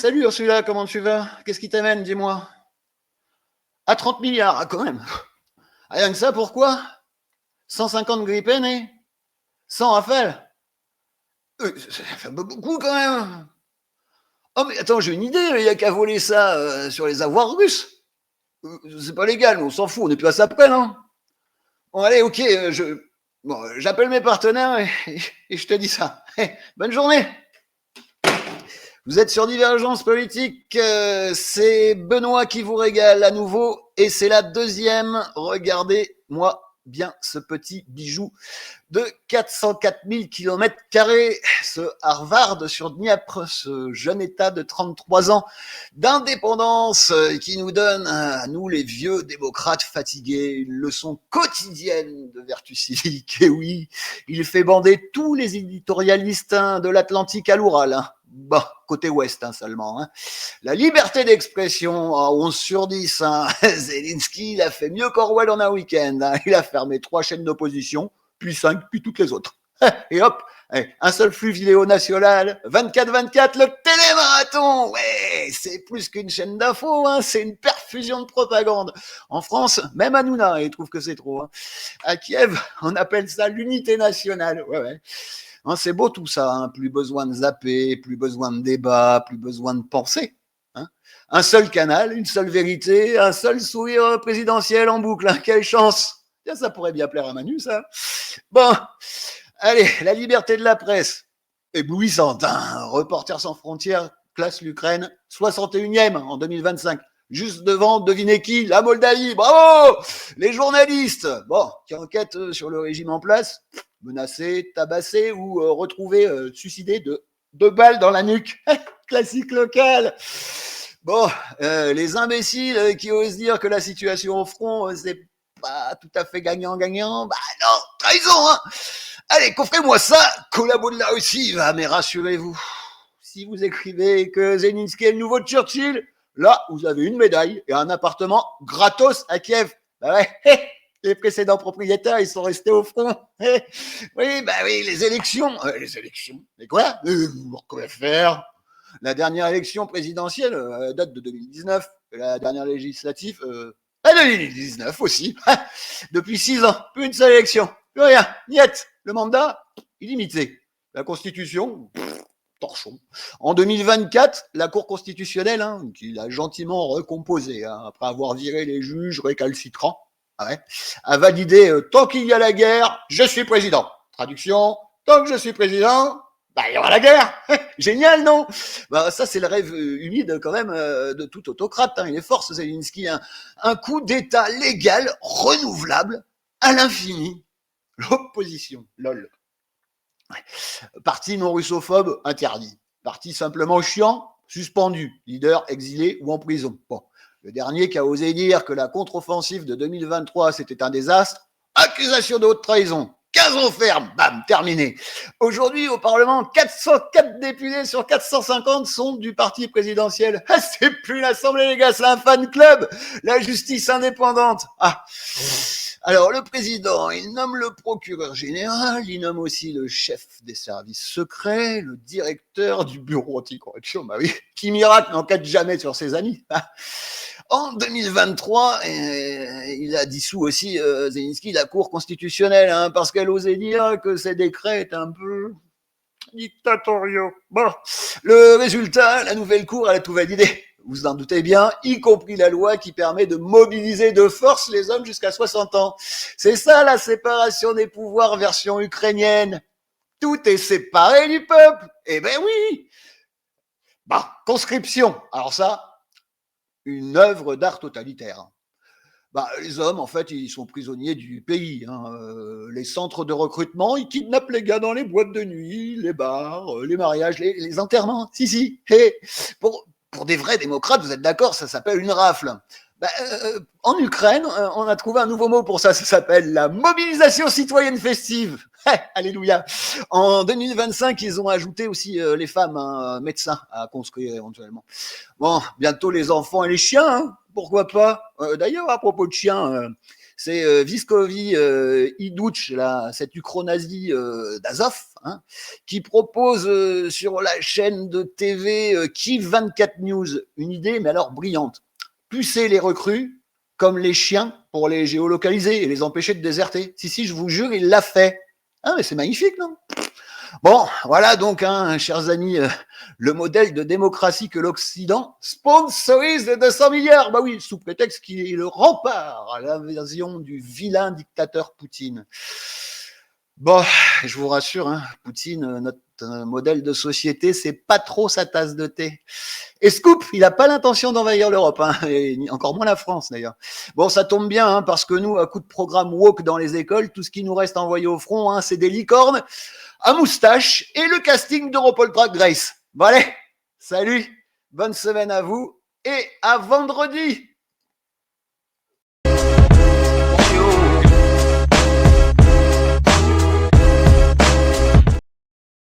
salut Ursula, comment tu vas? Qu'est-ce qui t'amène, dis-moi? À 30 milliards, ah, quand même. Rien que ça, pourquoi? 150 Gripen et 100 Rafale? Ça fait beaucoup quand même. Oh mais attends, j'ai une idée, il n'y a qu'à voler ça sur les avoirs russes. C'est pas légal, mais on s'en fout, on n'est plus à ça près, non? Bon allez, ok, j'appelle mes partenaires et je te dis ça. Bonne journée. Vous êtes sur Divergence Politique, c'est Benoît qui vous régale à nouveau, et c'est la deuxième. Regardez-moi bien ce petit bijou de 404 000 km², ce Harvard sur Dniepr, ce jeune État de 33 ans d'indépendance qui nous donne, à nous les vieux démocrates fatigués, une leçon quotidienne de vertu civique. Et oui, il fait bander tous les éditorialistes de l'Atlantique à l'Oural. Bon, côté ouest seulement. La liberté d'expression, à 11 sur 10. Zelensky, il a fait mieux qu'Orwell en un week-end. Il a fermé 3 chaînes d'opposition, puis 5, puis toutes les autres. Et hop, un seul flux vidéo national, 24-24, le télémarathon. Ouais, c'est plus qu'une chaîne d'infos, c'est une perfusion de propagande. En France, même Hanouna, il trouve que c'est trop. À Kiev, on appelle ça l'unité nationale. Ouais. C'est beau tout ça, plus besoin de zapper, plus besoin de débat, plus besoin de penser. Un seul canal, une seule vérité, un seul sourire présidentiel en boucle. Quelle chance! Ça pourrait bien plaire à Manu, ça. Bon, allez, la liberté de la presse, éblouissante. Reporters sans frontières classe l'Ukraine 61e en 2025. Juste devant, devinez qui? La Moldavie. Bravo! Les journalistes, qui enquêtent sur le régime en place, menacés, tabassés ou retrouvés suicidés de 2 balles dans la nuque. Classique local. Les imbéciles qui osent dire que la situation au front, c'est pas tout à fait gagnant-gagnant, non, trahison. Allez, coffrez-moi ça, collabo de la Russie, mais rassurez-vous, si vous écrivez que Zelensky est le nouveau Churchill, là, vous avez une médaille et un appartement gratos à Kiev. Les précédents propriétaires, ils sont restés au front. Oui, les élections. Les élections. Mais quoi? Vous pouvez faire. La dernière élection présidentielle date de 2019. Et la dernière législative, 2019 aussi. Depuis 6 ans, plus une seule élection. Plus rien. Niet. Le mandat, illimité. La Constitution, torchon. En 2024, la Cour constitutionnelle, qui l'a gentiment recomposée, après avoir viré les juges récalcitrants, a validé tant qu'il y a la guerre, je suis président. Traduction, tant que je suis président, il y aura la guerre. Génial, non? Ça, c'est le rêve humide quand même de tout autocrate. Il est fort, ce Zelensky. Un coup d'État légal, renouvelable, à l'infini. L'opposition, lol. Parti non russophobe, interdit. Parti simplement chiant, suspendu. Leader exilé ou en prison. Le dernier qui a osé dire que la contre-offensive de 2023, c'était un désastre. Accusation de haute trahison. 15 ans ferme, bam, terminé. Aujourd'hui, au Parlement, 404 députés sur 450 sont du parti présidentiel. C'est plus l'Assemblée, les gars, c'est un fan club. La justice indépendante. Alors, le président, il nomme le procureur général, il nomme aussi le chef des services secrets, le directeur du bureau anticorruption, qui miracle n'enquête jamais sur ses amis. En 2023, il a dissous aussi Zelensky la Cour constitutionnelle, parce qu'elle osait dire que ses décrets étaient un peu dictatoriaux. Le résultat, la nouvelle Cour, elle a tout validé. Vous en doutez bien, y compris la loi qui permet de mobiliser de force les hommes jusqu'à 60 ans. C'est ça la séparation des pouvoirs version ukrainienne. Tout est séparé du peuple. Eh ben oui. Conscription. Alors ça, une œuvre d'art totalitaire. Les hommes, en fait, ils sont prisonniers du pays. Les centres de recrutement, ils kidnappent les gars dans les boîtes de nuit, les bars, les mariages, les enterrements. Si. Pour des vrais démocrates, vous êtes d'accord, ça s'appelle une rafle. En Ukraine, on a trouvé un nouveau mot pour ça s'appelle la mobilisation citoyenne festive. Alléluia. En 2025, ils ont ajouté aussi les femmes, médecins à conscrire éventuellement. Bientôt les enfants et les chiens, pourquoi pas. D'ailleurs, à propos de chiens, c'est Viskovy Idouch, là, cet ukro-nazi d'Azov, hein, qui propose sur la chaîne de TV Kiev 24 News une idée, mais alors brillante. Pucer les recrues comme les chiens pour les géolocaliser et les empêcher de déserter. Si, je vous jure, il l'a fait. Ah, mais c'est magnifique, non? Bon, voilà donc, hein, chers amis, le modèle de démocratie que l'Occident sponsorise de 200 milliards. Bah oui, sous prétexte qu'il est le rempart à l'invasion du vilain dictateur Poutine. Bon, je vous rassure, hein, Poutine, notre modèle de société, c'est pas trop sa tasse de thé. Et scoop, il n'a pas l'intention d'envahir l'Europe, hein, et encore moins la France d'ailleurs. Bon, ça tombe bien, hein, parce que nous, à coup de programme woke dans les écoles, tout ce qui nous reste envoyé au front, hein, c'est des licornes à moustache et le casting d'Europaul Drag Race. Bon allez, salut, bonne semaine à vous et à vendredi.